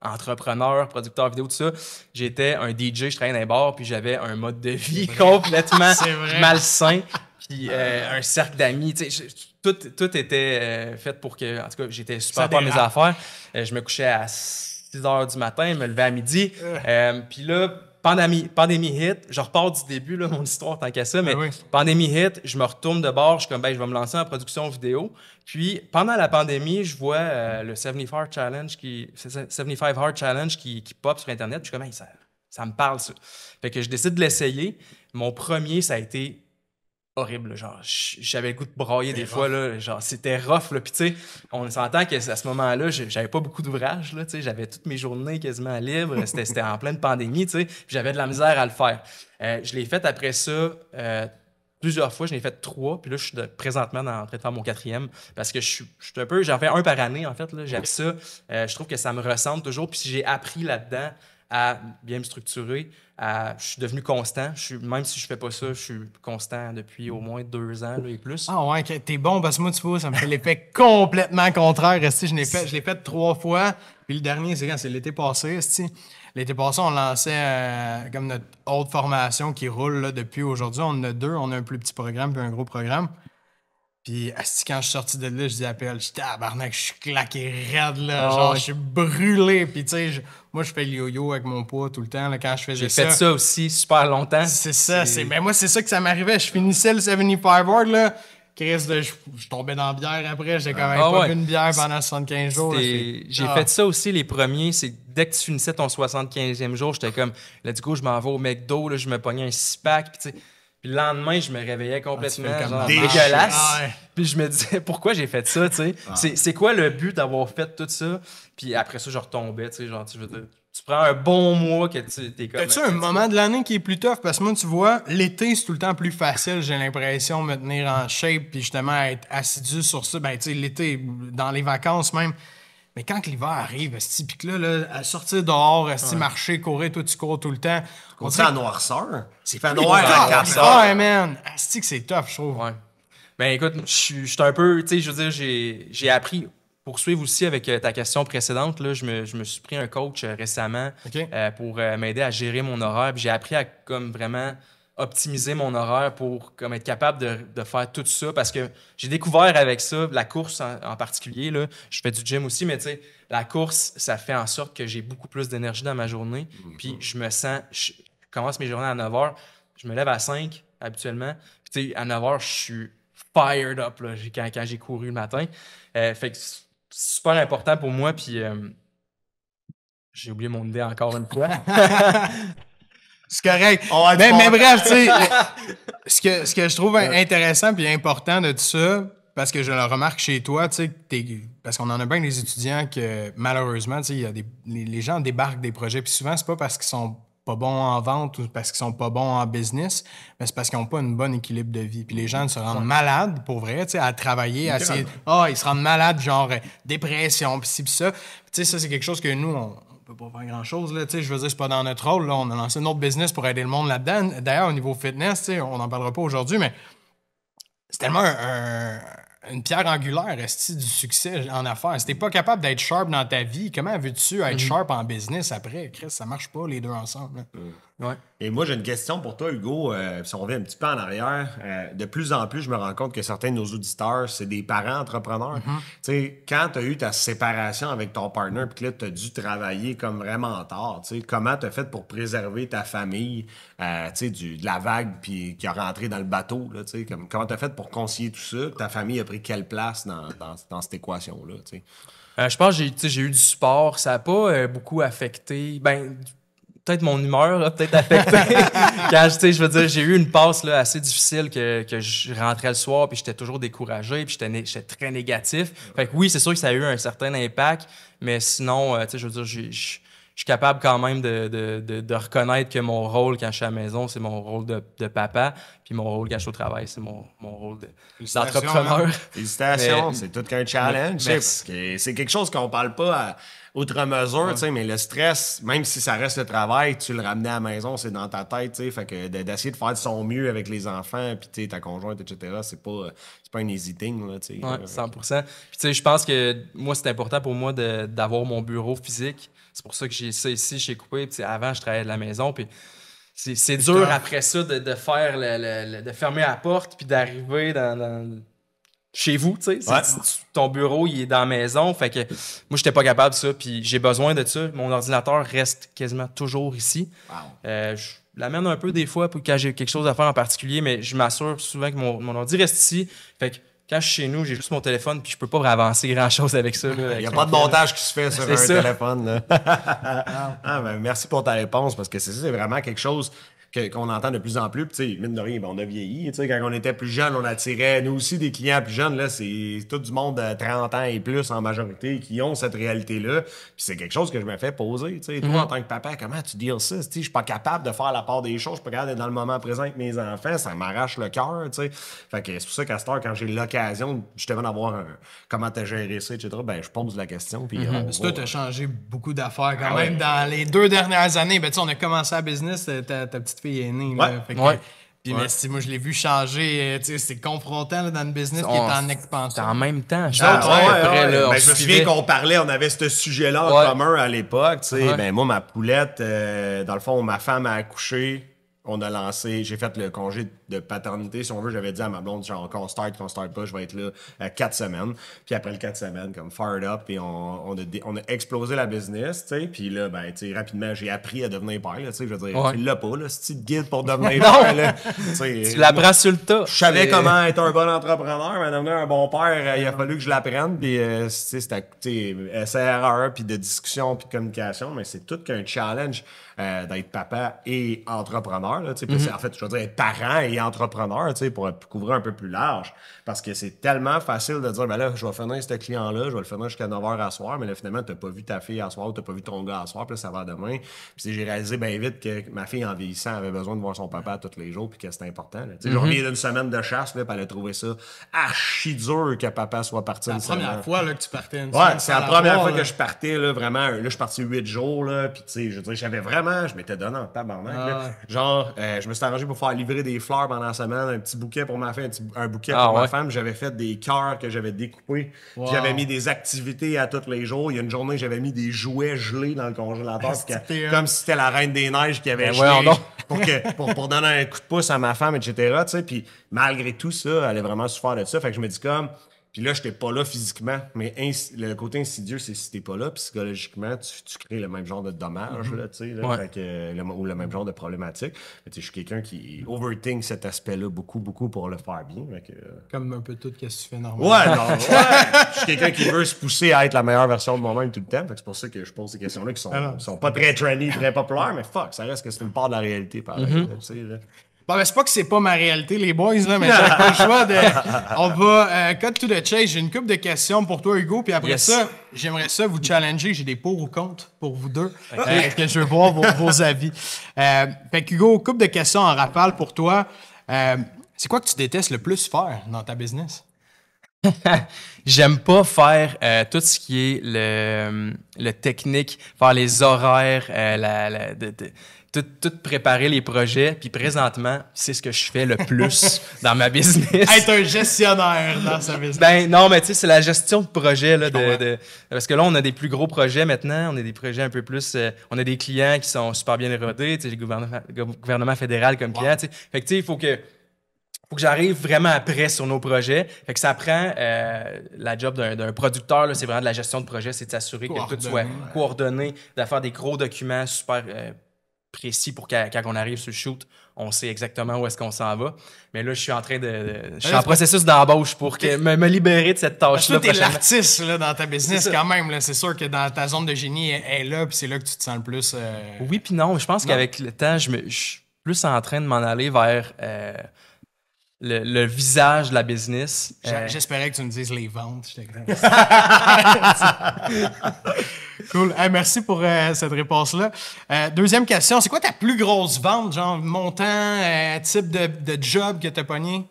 entrepreneur, producteur vidéo, tout ça, j'étais un DJ, je travaillais dans les bars, puis j'avais un mode de vie complètement malsain. Puis un cercle d'amis. Tu sais, tout était fait pour que... En tout cas, j'étais super pas à mes affaires. Je me couchais à 6 heures du matin, je me levais à midi. Puis là, pandémie hit. Je repars du début, là, mon histoire, tant qu'à ça. Mais pandémie hit, je me retourne de bord. Je suis comme, je vais me lancer en production vidéo. Puis, pendant la pandémie, je vois le 75 Hard Challenge qui pop sur Internet. Puis je suis comme, ça me parle, ça. Fait que je décide de l'essayer. Mon premier, ça a été horrible, là. Genre, j'avais le goût de brailler des fois, là, genre, c'était rough, là, puis tu sais, on s'entend qu'à ce moment-là, j'avais pas beaucoup d'ouvrages, là, tu sais, j'avais toutes mes journées quasiment libres, c'était en pleine pandémie, tu sais, puis j'avais de la misère à le faire. Je l'ai fait après ça plusieurs fois, je l'ai fait 3, puis là, je suis présentement en train de faire mon 4e, parce que je suis un peu, j'en fais un par année, en fait, là, j'aime ça, je trouve que ça me ressemble toujours, puis j'ai appris là-dedans à bien me structurer. Je suis devenu constant. Même si je fais pas ça, je suis constant depuis au moins 2 ans là, et plus. Ah ouais, t'es bon, parce que moi, tu vois, ça me fait l'effet complètement contraire. Je l'ai fait 3 fois. Puis le dernier, c'est quand? C'est l'été passé. L'été passé, on lançait comme notre autre formation qui roule là, depuis aujourd'hui. On en a 2. On a un plus petit programme puis un gros programme. Puis, quand je suis sorti de là, je dis à PL, je suis claqué raide, là. Genre, je suis brûlé. Puis, tu sais, moi, je fais le yo-yo avec mon poids tout le temps, là, quand je faisais ça. J'ai fait ça aussi super longtemps. C'est ça. Ben, moi, c'est ça que ça m'arrivait. Je finissais le 75 Hard, là. Chris, là, je tombais dans la bière après. J'ai quand même pas bu une bière pendant 75 jours. J'ai fait ça aussi, les premiers. C'est dès que tu finissais ton 75e jour, j'étais comme, là, du coup, je m'en vais au McDo, là, je me pognais un 6-pack. Puis, tu sais, puis le lendemain, je me réveillais complètement dégueulasse. Puis je me disais, pourquoi j'ai fait ça, tu sais? C'est quoi le but d'avoir fait tout ça? Puis après ça, je retombais, tu sais, genre, tu prends un bon mois que t'es comme... As-tu un moment de l'année qui est plus tough? Parce que moi, tu vois, l'été, c'est tout le temps plus facile, j'ai l'impression, me tenir en shape puis justement être assidu sur ça. Ben, tu sais, l'été, dans les vacances même. Mais quand que l'hiver arrive, puis que là, à sortir dehors, marcher, courir, toi, tu cours tout le temps. On dit à noirceur. C'est fait noir à 4 heures. Ouais, man. Asti que c'est tough, je trouve. Ouais. Ben écoute, je suis un peu, tu sais, je veux dire, j'ai appris, pour suivre aussi avec ta question précédente, là, je me suis pris un coach récemment pour m'aider à gérer mon horaire. Puis j'ai appris à comme vraiment optimiser mon horaire pour comme être capable de faire tout ça parce que j'ai découvert avec ça, la course en particulier, là, je fais du gym aussi, mais tu sais, la course, ça fait en sorte que j'ai beaucoup plus d'énergie dans ma journée. Puis je commence mes journées à 9h, je me lève à 5 habituellement. Puis tu sais, à 9h, je suis fired up là, quand j'ai couru le matin. Fait que c'est super important pour moi. Puis j'ai oublié mon idée encore une fois. C'est correct. Mais bref, tu sais, ce que je trouve intéressant puis important de tout ça, parce que je le remarque chez toi, tu sais, parce qu'on en a bien des étudiants que, malheureusement, tu sais, les gens débarquent des projets, puis souvent, c'est pas parce qu'ils sont pas bons en vente ou parce qu'ils sont pas bons en business, mais c'est parce qu'ils ont pas une bonne équilibre de vie. Puis les gens se rendent malades, pour vrai, tu sais, à travailler, à essayer... ils se rendent malades, genre dépression, puis ci, puis ça. Tu sais, ça, c'est quelque chose que nous, on peut pas faire grand-chose, là, tu sais, je veux dire, c'est pas dans notre rôle, là, on a lancé notre business pour aider le monde là-dedans. D'ailleurs, au niveau fitness, tu sais, on n'en parlera pas aujourd'hui, mais c'est tellement une pierre angulaire, esti, du succès en affaires. Si t'es pas capable d'être sharp dans ta vie, comment veux-tu être sharp en business après? Chris, ça marche pas, les deux ensemble, là. Ouais. Et moi, j'ai une question pour toi, Hugo. Si on revient un petit peu en arrière, de plus en plus, je me rends compte que certains de nos auditeurs, c'est des parents entrepreneurs. Tu sais, quand tu as eu ta séparation avec ton partner, puis que là, tu as dû travailler comme vraiment tard, tu sais, comment tu as fait pour préserver ta famille, tu sais, de la vague puis qui a rentré dans le bateau, là, tu sais, comment tu as fait pour concilier tout ça? Ta famille a pris quelle place dans cette équation-là, tu sais? Je pense que j'ai eu du support. Ça n'a pas beaucoup affecté. Ben, peut-être mon humeur a peut-être affecté. Quand je veux dire, j'ai eu une passe là, assez difficile que je rentrais le soir puis j'étais toujours découragé puis j'étais très négatif. Fait que oui, c'est sûr que ça a eu un certain impact, mais sinon, tu sais, je veux dire, je suis capable quand même de reconnaître que mon rôle quand je suis à la maison, c'est mon rôle de papa, puis mon rôle quand je suis au travail, c'est mon rôle d'entrepreneur. Félicitations, c'est tout qu'un challenge. Parce que c'est quelque chose qu'on parle pas outre mesure, tu sais, mais le stress, même si ça reste le travail, tu le ramenais à la maison, c'est dans ta tête, tu sais, fait que d'essayer de faire de son mieux avec les enfants, puis tu sais, ta conjointe, etc., c'est pas un easy thing, là, tu sais. Ouais, 100%. Puis tu sais, je pense que moi, c'est important pour moi d'avoir mon bureau physique. C'est pour ça que j'ai ça ici chez Coupé. Puis avant, je travaillais de la maison, puis c'est dur après ça de faire de fermer la porte puis d'arriver dans chez vous, tu sais. Ton bureau, il est dans la maison. Fait que moi, j'étais pas capable de ça. Puis j'ai besoin de ça. Mon ordinateur reste quasiment toujours ici. Wow. Je l'amène un peu des fois pour quand j'ai quelque chose à faire en particulier, mais je m'assure souvent que mon ordi reste ici. Fait que quand je suis chez nous, j'ai juste mon téléphone puis je peux pas avancer grand-chose avec ça. Il n'y a pas de montage qui se fait sur un téléphone. Là. Ben, merci pour ta réponse parce que c'est vraiment quelque chose qu'on entend de plus en plus. Puis, mine de rien, on a vieilli. Quand on était plus jeune, on attirait, nous aussi, des clients plus jeunes. Là, c'est tout du monde de 30 ans et plus en majorité qui ont cette réalité-là. Puis c'est quelque chose que je me fais poser. Toi, en tant que papa, comment tu deals ça? Je suis pas capable de faire la part des choses. Je suis pas capable d'être dans le moment présent avec mes enfants. Ça m'arrache le cœur. Fait que c'est pour ça qu'à cette heure, quand j'ai l'occasion justement d'avoir comment t'as géré ça, etc., ben, je pose la question. Puis toi, t'as changé beaucoup d'affaires quand même dans les 2 dernières années. Ben, on a commencé à business, ta petite fille est née. Là, fait que, puis mais moi, je l'ai vu changer. C'est confrontant là, dans le business qui est en expansion. C'est en même temps. Je me souviens qu'on parlait, on avait ce sujet-là en commun à l'époque. Ben, moi, ma poulette, dans le fond, ma femme a accouché. On a lancé, j'ai fait le congé de paternité, si on veut. J'avais dit à ma blonde, genre, qu'on start pas, je vais être là 4 semaines. Puis après le 4 semaines, comme fired up, et on a explosé la business, tu sais. Puis là, ben, tu sais, rapidement, j'ai appris à devenir père, là, tu sais. Je veux dire, tu l'as pas, là, ce petit guide pour devenir père, là. Tu l'apprends sur le tas. Je savais comment être un bon entrepreneur, mais devenir un bon père, il a fallu que je l'apprenne. Puis, c'était, SRR, puis de discussion, puis de communication, mais c'est tout qu'un challenge d'être papa et entrepreneur. Là, en fait, je veux dire, être parent et entrepreneur, pour couvrir un peu plus large. Parce que c'est tellement facile de dire, ben là, je vais finir ce client-là, je vais le finir jusqu'à 9h à soir, mais là, finalement, t'as pas vu ta fille à soir, t'as pas vu ton gars à soir, puis là, ça va demain. Puis j'ai réalisé bien vite que ma fille, en vieillissant, avait besoin de voir son papa tous les jours, puis que c'était important. Je reviens d'une semaine de chasse, là, puis elle a trouvé ça archi dur que papa soit parti une semaine. C'est la première fois là, que tu partais une semaine. Ouais, c'est la première fois que je partais, là, vraiment. Là, je suis parti 8 jours, là, puis tu sais, je veux dire, j'avais vraiment, je m'étais donné en tabarnak. Genre, je me suis arrangé pour faire livrer des fleurs pendant la semaine, un petit bouquet pour ma fille, un bouquet pour ma femme. J'avais fait des cœurs que j'avais découpés. Wow. J'avais mis des activités à tous les jours. Il y a une journée, j'avais mis des jouets gelés dans le congélateur, comme si c'était la Reine des Neiges qui avait gelé pour donner un coup de pouce à ma femme, etc. Puis malgré tout ça, elle a vraiment souffert de ça. Fait que je me dis comme... Puis là, j'étais pas là physiquement, mais le côté insidieux, c'est si t'es pas là, psychologiquement, tu crées le même genre de dommages, là, tu sais, là, Ouais. fait que, ou le même genre de problématique. Mais tu sais, je suis quelqu'un qui overthink cet aspect-là beaucoup, beaucoup pour le faire bien. Fait que, Comme un peu tout ce que tu fais normalement. ouais, non, ouais. Je suis quelqu'un qui veut se pousser à être la meilleure version de moi-même tout le temps. Fait que c'est pour ça que je pose ces questions-là qui sont pas très trendy, très populaires, mais fuck, ça reste que c'est une part de la réalité, pareil. Là, tu sais, là. Bon, ben, c'est pas que c'est pas ma réalité, les boys, là, mais j'ai pas le choix de. On va cut to the chase. J'ai une couple de questions pour toi, Hugo, puis après Yes. ça, j'aimerais ça vous challenger. J'ai des pour ou contre pour vous deux. Que je veux voir vos avis. Fait que, Hugo, couple de questions en rafale pour toi. C'est quoi que tu détestes le plus faire dans ta business? J'aime pas faire tout ce qui est le technique, faire les horaires, tout préparer les projets. Puis présentement, c'est ce que je fais le plus dans ma business. Être un gestionnaire dans sa business. Ben non, mais tu sais, c'est la gestion de projet. Là, parce que là, on a des plus gros projets maintenant. On a des projets un peu plus... on a des clients qui sont super bien rodés. Tu sais, le gouvernement fédéral comme client. Tu sais. Fait que tu sais, il faut que j'arrive vraiment après sur nos projets. Fait que ça prend la job d'un producteur, là, c'est vraiment de la gestion de projet, c'est de s'assurer que tout soit coordonné, de faire des gros documents super précis pour quand on arrive sur le shoot, on sait exactement où est-ce qu'on s'en va. Mais là, je suis en train je suis en processus d'embauche pour me libérer de cette tâche-là. Tu es l'artiste là, dans ta business quand même. Là. C'est sûr que dans ta zone de génie est là, puis c'est là que tu te sens le plus... Oui puis non. Je pense qu'avec le temps, je suis plus en train de m'en aller vers... le visage de la business. J'espérais que tu me dises les ventes. Cool. Hey, merci pour cette réponse-là. Deuxième question, c'est quoi ta plus grosse vente? Genre montant, type de job que tu as pogné?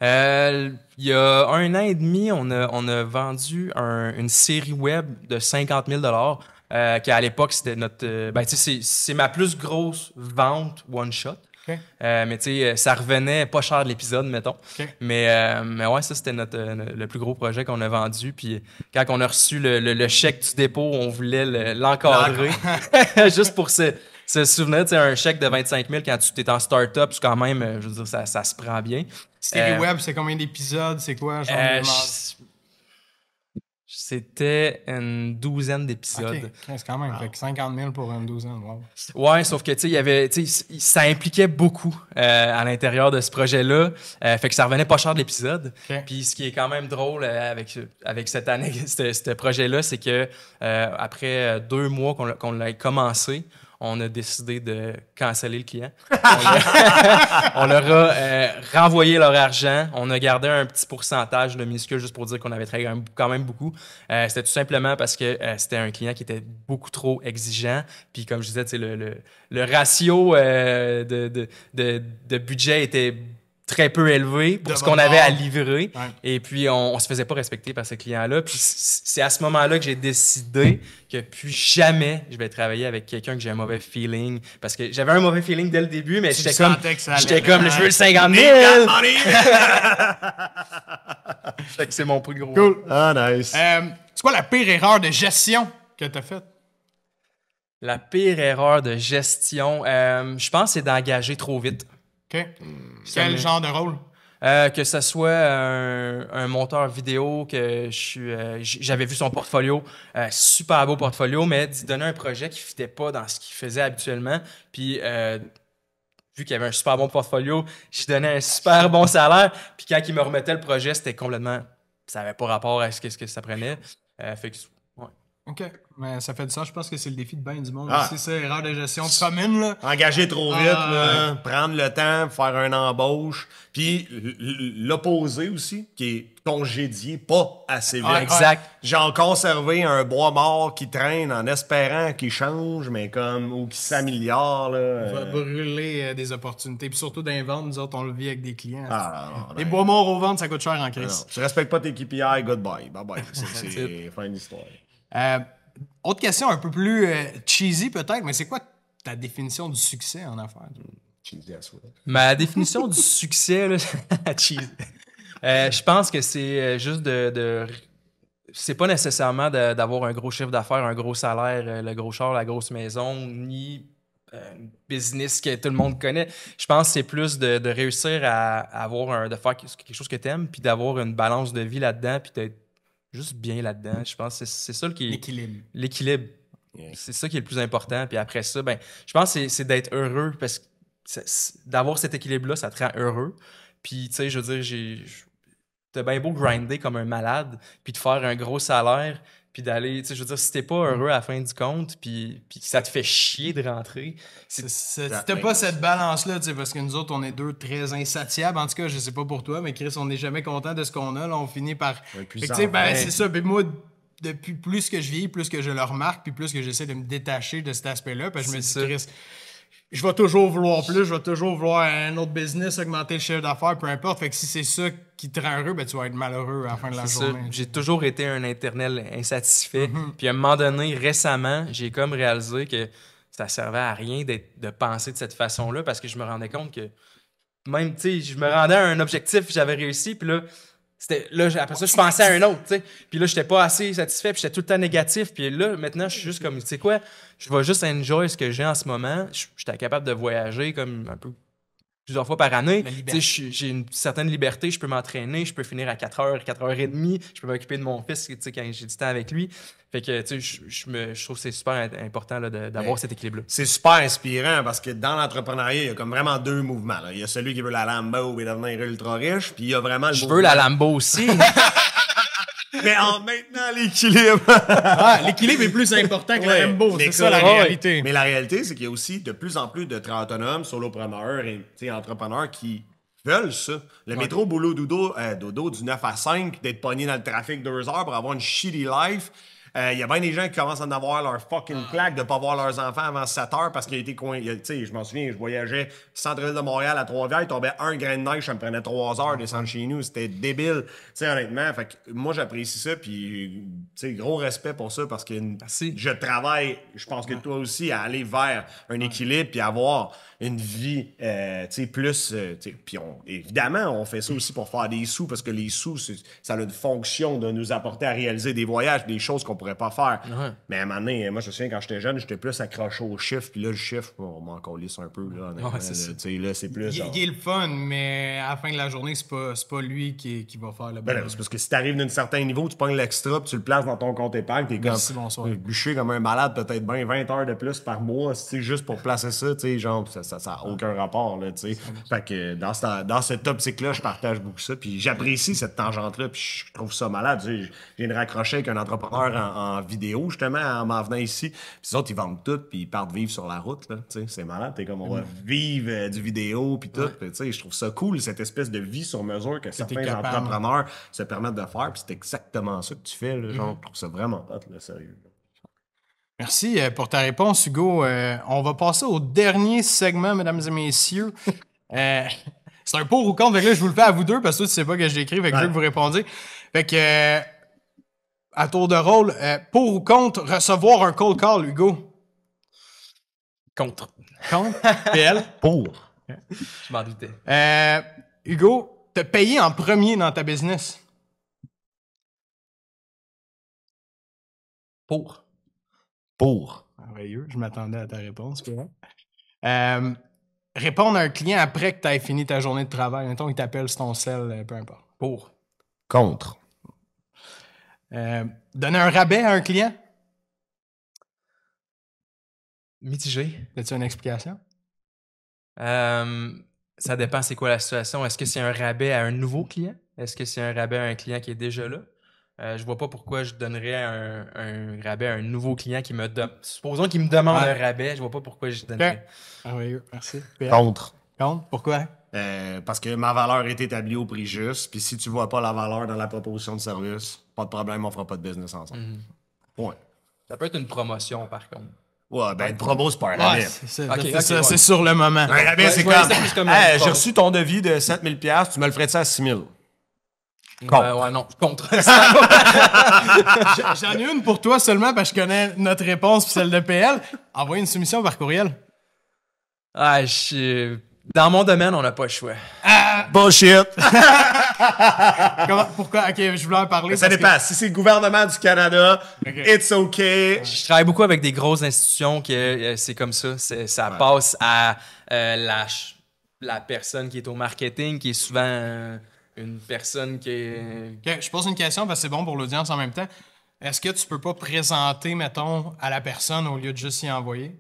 Il y a 1 an et demi, on a vendu une série web de 50 000 qu'à l'époque, c'était notre... c'est ma plus grosse vente one-shot. Okay. Mais tu sais, ça revenait pas cher de l'épisode, mettons. Okay. Mais ouais, ça, c'était le plus gros projet qu'on a vendu. Puis quand on a reçu le chèque du dépôt, on voulait l'encadrer. Juste pour se souvenir, tu sais, un chèque de 25 000 quand tu es en start-up, c'est quand même, je veux dire, ça se prend bien. Série web, c'est combien d'épisodes? C'est quoi? C'était une douzaine d'épisodes. OK, c'est quand même. Wow. Fait que 50 000 pour une douzaine. Wow. Ouais, sauf que, tu sais, ça impliquait beaucoup à l'intérieur de ce projet-là. Fait que ça revenait pas cher de l'épisode. Okay. Puis ce qui est quand même drôle avec cette année, ce projet-là, c'est que après 2 mois qu'on l'a commencé, on a décidé de canceller le client. On leur a renvoyé leur argent. On a gardé un petit pourcentage de minuscule juste pour dire qu'on avait travaillé quand même beaucoup. C'était tout simplement parce que c'était un client qui était beaucoup trop exigeant. Puis comme je disais, le ratio de budget était très peu élevé pour ce qu'on avait à livrer. Ouais. Et puis, on se faisait pas respecter par ce client-là. Puis, c'est à ce moment-là que j'ai décidé que plus jamais je vais travailler avec quelqu'un que j'ai un mauvais feeling. Parce que j'avais un mauvais feeling dès le début, mais j'étais comme, je veux le 50 000! Fait que c'est mon plus gros. Cool. Ah, nice. C'est quoi la pire erreur de gestion que tu as faite? La pire erreur de gestion, je pense, c'est d'engager trop vite. OK. Quel genre de rôle? Que ce soit un monteur vidéo, que j'avais vu son portfolio, super beau portfolio, mais d'y donner un projet qui ne fitait pas dans ce qu'il faisait habituellement. Puis, vu qu'il y avait un super bon portfolio, je donnais un super bon salaire. Puis quand il me remettait le projet, c'était complètement... Ça n'avait pas rapport à ce que ça prenait. Fait que, ouais. OK. Mais ça fait du sens. Je pense que c'est le défi de bien du monde. C'est ça, erreur de gestion commune, là. Engager trop vite, là, prendre le temps, faire une embauche. Puis l'opposé aussi, qui est congédié pas assez vite. Exact. J'ai encore conservé un bois mort qui traîne en espérant qu'il change, mais comme, ou qu'il s'améliore, là. On va brûler des opportunités. Puis surtout dans les ventes, nous autres, on le vit avec des clients. Non, les bois morts aux ventes, ça coûte cher en crise. Tu respectes pas tes KPI, goodbye. Bye-bye. C'est fin d'histoire. Autre question un peu plus cheesy peut-être, mais c'est quoi ta définition du succès en affaires? Cheesy as well. Ma définition du succès, là, cheesy. Je pense que c'est juste c'est pas nécessairement d'avoir un gros chiffre d'affaires, un gros salaire, le gros char, la grosse maison, ni business que tout le monde connaît. Je pense que c'est plus de réussir à de faire quelque chose que tu aimes, puis d'avoir une balance de vie là-dedans, puis d'être juste bien là-dedans. Je pense que c'est ça qui est... L'équilibre. Yeah. C'est ça qui est le plus important. Puis après ça, ben, je pense que c'est d'être heureux, parce que d'avoir cet équilibre-là, ça te rend heureux. Puis, tu sais, je veux dire, t'as bien beau grinder comme un malade, puis de faire un gros salaire, puis d'aller, tu sais, je veux dire, si t'es pas heureux à la fin du compte, puis que ça te fait chier de rentrer, si t'as pas cette balance-là, tu sais, parce que nous autres, on est deux très insatiables. En tout cas, je sais pas pour toi, mais Chris, on n'est jamais content de ce qu'on a. Là, on finit par... Fait que, tu sais, ben, c'est ça. Ben, moi, depuis plus que je vieillis, plus que je le remarque, puis plus que j'essaie de me détacher de cet aspect-là, parce que je me dis, Chris... Je vais toujours vouloir plus, je vais toujours vouloir un autre business, augmenter le chiffre d'affaires, peu importe. Fait que si c'est ça qui te rend heureux, ben tu vas être malheureux à la fin de la journée. J'ai toujours été un éternel insatisfait. Puis à un moment donné, récemment, j'ai comme réalisé que ça servait à rien de penser de cette façon-là, parce que je me rendais compte que même, tu sais, je me rendais à un objectif, j'avais réussi, puis là, après ça, je pensais à un autre, tu sais. Puis là, j'étais pas assez satisfait, puis j'étais tout le temps négatif. Puis là, maintenant, je suis juste comme, tu sais quoi, je vais juste enjoy ce que j'ai en ce moment. J'étais capable de voyager comme un peu plusieurs fois par année. Tu sais, j'ai une certaine liberté, je peux m'entraîner, je peux finir à 4h, 4h30, je peux m'occuper de mon fils, tu sais, quand j'ai du temps avec lui. Fait que, tu sais, je trouve que c'est super important là, d'avoir cet équilibre-là. C'est super inspirant parce que dans l'entrepreneuriat, il y a comme vraiment deux mouvements. Là. Il y a celui qui veut la Lambo et devenir ultra riche, puis il y a vraiment le Je veux la Lambo aussi. Mais en maintenant l'équilibre. L'équilibre est plus important que la Lambo, c'est ça la réalité. Mais la réalité, c'est qu'il y a aussi de plus en plus de travailleurs autonomes, solopreneurs et entrepreneurs qui veulent ça. Le métro boulot dodo du 9 à 5, d'être pogné dans le trafic 2 heures pour avoir une shitty life. Il y a bien des gens qui commencent à en avoir leur fucking claque de pas voir leurs enfants avant 7 heures parce qu'il a été coin. Tu sais, je m'en souviens, je voyageais centre-ville de Montréal à Trois-Rivières, il tombait un grain de neige, ça me prenait 3 heures de descendre chez nous. C'était débile. Tu sais, honnêtement, fait que moi, j'apprécie ça, puis, tu sais, gros respect pour ça parce que je travaille, je pense que toi aussi, à aller vers un équilibre puis avoir une vie, tu sais, plus. Puis évidemment, on fait ça aussi pour faire des sous parce que les sous, ça a une fonction de nous apporter à réaliser des voyages, des choses qu'on pourrait pas faire. Mais à un moment donné, moi, je me souviens, quand j'étais jeune, j'étais plus accroché au chiffre. Puis là, le chiffre, on m'en colisse un peu. Là, là, c'est plus. Il est le fun, mais à la fin de la journée, c'est pas lui qui va faire le bon. C'est parce que si t'arrives d'un certain niveau, tu pognes l'extra, puis tu le places dans ton compte épargne, t'es comme bûché comme un malade, peut-être bien 20 heures de plus par mois, juste pour placer ça, tu sais, genre, ça n'a aucun rapport, là, tu sais. Fait que dans cette optique-là, je partage beaucoup ça, puis j'apprécie cette tangente-là, puis je trouve ça malade. Tu sais, je viens de raccrocher avec un entrepreneur en vidéo, justement, en m'en venant ici. Puis les autres, ils vendent tout, puis ils partent vivre sur la route, là, tu sais. C'est malade, t'es comme, on va vivre du vidéo, puis tout. Tu sais, je trouve ça cool, cette espèce de vie sur mesure que certains entrepreneurs se permettent de faire, puis c'est exactement ça que tu fais, là, genre, je trouve ça vraiment hot, là, sérieux. Merci pour ta réponse, Hugo. On va passer au dernier segment, mesdames et messieurs. C'est un pour ou contre, fait que là, je vous le fais à vous deux, parce que toi, tu sais pas que je l'écris, fait que je veux que vous répondiez. Fait que, à tour de rôle, pour ou contre recevoir un cold call, Hugo? Contre. Contre? PL? Pour. Je m'en doutais. Hugo, te payer en premier dans ta business? Pour. Merveilleux, je m'attendais à ta réponse. Répondre à un client après que tu aies fini ta journée de travail. Mettons, il t'appelle sur ton cell, peu importe. Pour. Contre. Donner un rabais à un client? Mitigé. As-tu une explication? Ça dépend c'est quoi la situation. Est-ce que c'est un rabais à un nouveau client? Est-ce que c'est un rabais à un client qui est déjà là? Je vois pas pourquoi je donnerais un rabais à un nouveau client qui me donne. Supposons qu'il me demande un rabais, je vois pas pourquoi je donnerais. Oui, merci. Contre. Contre? Pourquoi? Parce que ma valeur est établie au prix juste, puis si tu vois pas la valeur dans la proposition de service, pas de problème, on fera pas de business ensemble. Ouais. Ça peut être une promotion, par contre. Ouais, ben, une promo, c'est pas un rabais. C'est sur le moment. Un rabais, c'est comme j'ai reçu ton devis de 7 000$, tu me le ferais-tu à 6 000$? Ouais, non, contre. J'en ai une pour toi seulement parce que je connais notre réponse puis celle de PL. Envoyer une soumission par courriel. Dans mon domaine, on n'a pas le choix. Bullshit! Pourquoi? OK, je voulais en parler. Ça parce dépend. Si c'est le gouvernement du Canada, it's okay. Je travaille beaucoup avec des grosses institutions que c'est comme ça. Ça passe à la personne qui est au marketing, qui est souvent une personne qui est... OK, je pose une question parce que c'est bon pour l'audience en même temps. Est-ce que tu peux pas présenter, mettons, à la personne au lieu de juste y envoyer?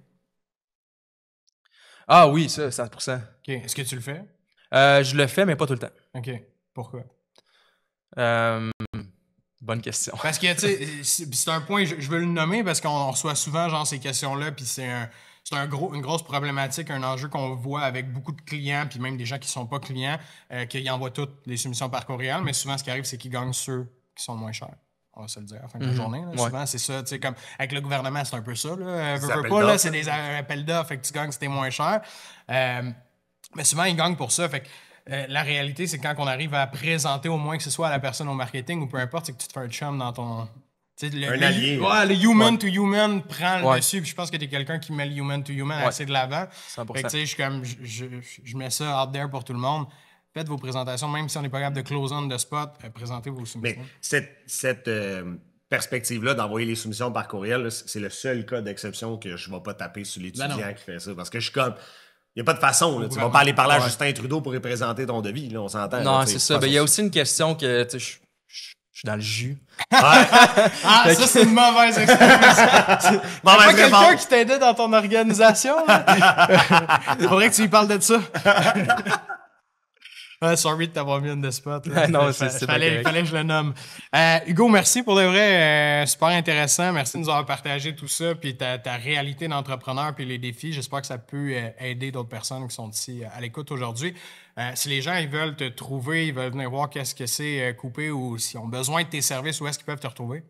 Ah oui, ça, 100%. OK. Est-ce que tu le fais? Je le fais, mais pas tout le temps. OK. Pourquoi? Bonne question. Parce que, tu sais, c'est un point, je veux le nommer parce qu'on reçoit souvent genre ces questions-là, puis c'est une grosse problématique, un enjeu qu'on voit avec beaucoup de clients, puis même des gens qui sont pas clients, qu'ils envoient toutes les soumissions par courriel, mais souvent, ce qui arrive, c'est qu'ils gagnent ceux qui sont moins chers. On va se le dire à la fin de la journée. Là. Ouais. Souvent, c'est ça. Tu sais, comme avec le gouvernement, c'est un peu ça. Là. Veux appels pas, là, d'offres. c'est des appels d'offres, fait que tu gagnes si t'es moins cher. Mais souvent, ils gagnent pour ça. Fait que la réalité, c'est que quand on arrive à présenter au moins que ce soit à la personne au marketing ou peu importe, c'est que tu te fais un chum dans ton... Tu sais, Un allié. Le human to human prend le Ouais. dessus. Puis je pense que t'es quelqu'un qui met le human to human Ouais. assez de l'avant. 100%. Fait que tu sais, je mets ça out there pour tout le monde. Faites vos présentations, même si on n'est pas capable de close on the spot, présentez vos soumissions. Mais cette perspective-là d'envoyer les soumissions par courriel, là, c'est le seul cas d'exception que je ne vais pas taper sur l'étudiant Ben non. qui fait ça. Parce que je suis comme... Il n'y a pas de façon. Là. Tu vas pas aller parler à Justin Trudeau pour représenter ton devis. Là, on s'entend. Non, là, c'est tu sais, ça. pas Ben, il y a aussi une question que je suis dans le jus. Ah, ça, c'est une mauvaise expression. Mauvaise Pas quelqu'un réponse. qui t'aidait dans ton organisation? Il faudrait que tu lui parles de ça. Sorry de t'avoir mis on the spot. Là. Non, c'est fallait que je le nomme. Hugo, merci pour de vrai. Super intéressant. Merci de nous avoir partagé tout ça, puis ta réalité d'entrepreneur, puis les défis. J'espère que ça peut aider d'autres personnes qui sont ici à l'écoute aujourd'hui. Si les gens ils veulent te trouver, ils veulent venir voir qu'est-ce que c'est Coupé ou s'ils ont besoin de tes services, où est-ce qu'ils peuvent te retrouver?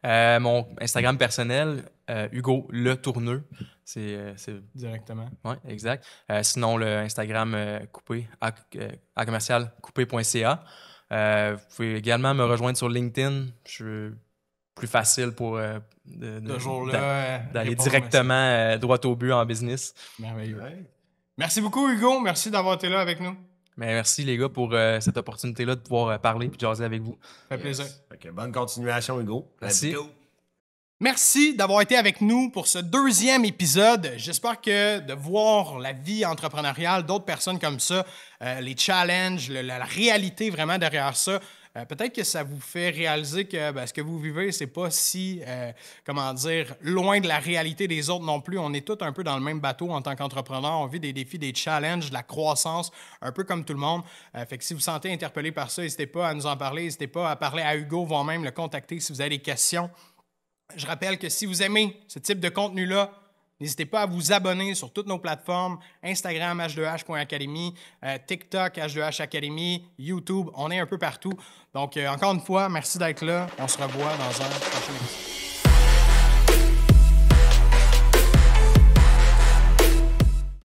Mon Instagram personnel, Hugo Le Tourneux. C'est Directement. ouais, exact. Sinon, le Instagram coupé, à commercial coupé.ca. Vous pouvez également me rejoindre sur LinkedIn. Je suis plus facile pour Toujours là. d'aller répondre, directement droit au but en business. Merveilleux. Merci beaucoup, Hugo. Merci d'avoir été là avec nous. Mais merci les gars pour cette opportunité-là de pouvoir parler et jaser avec vous. Ça fait plaisir. Fait que bonne continuation, Hugo. Merci. Let's go. Merci d'avoir été avec nous pour ce 2e épisode. J'espère que de voir la vie entrepreneuriale d'autres personnes comme ça, les challenges, la réalité vraiment derrière ça, peut-être que ça vous fait réaliser que ce que vous vivez, c'est pas si, loin de la réalité des autres non plus. On est tous un peu dans le même bateau en tant qu'entrepreneur. On vit des défis, des challenges, de la croissance, un peu comme tout le monde. Fait que si vous vous sentez interpellé par ça, n'hésitez pas à nous en parler. N'hésitez pas à parler à Hugo, voire même le contacter si vous avez des questions. Je rappelle que si vous aimez ce type de contenu-là, n'hésitez pas à vous abonner sur toutes nos plateformes, Instagram, h2h.academy, TikTok, h2h Academy, YouTube, on est un peu partout. Donc, encore une fois, merci d'être là. On se revoit dans un prochain épisode.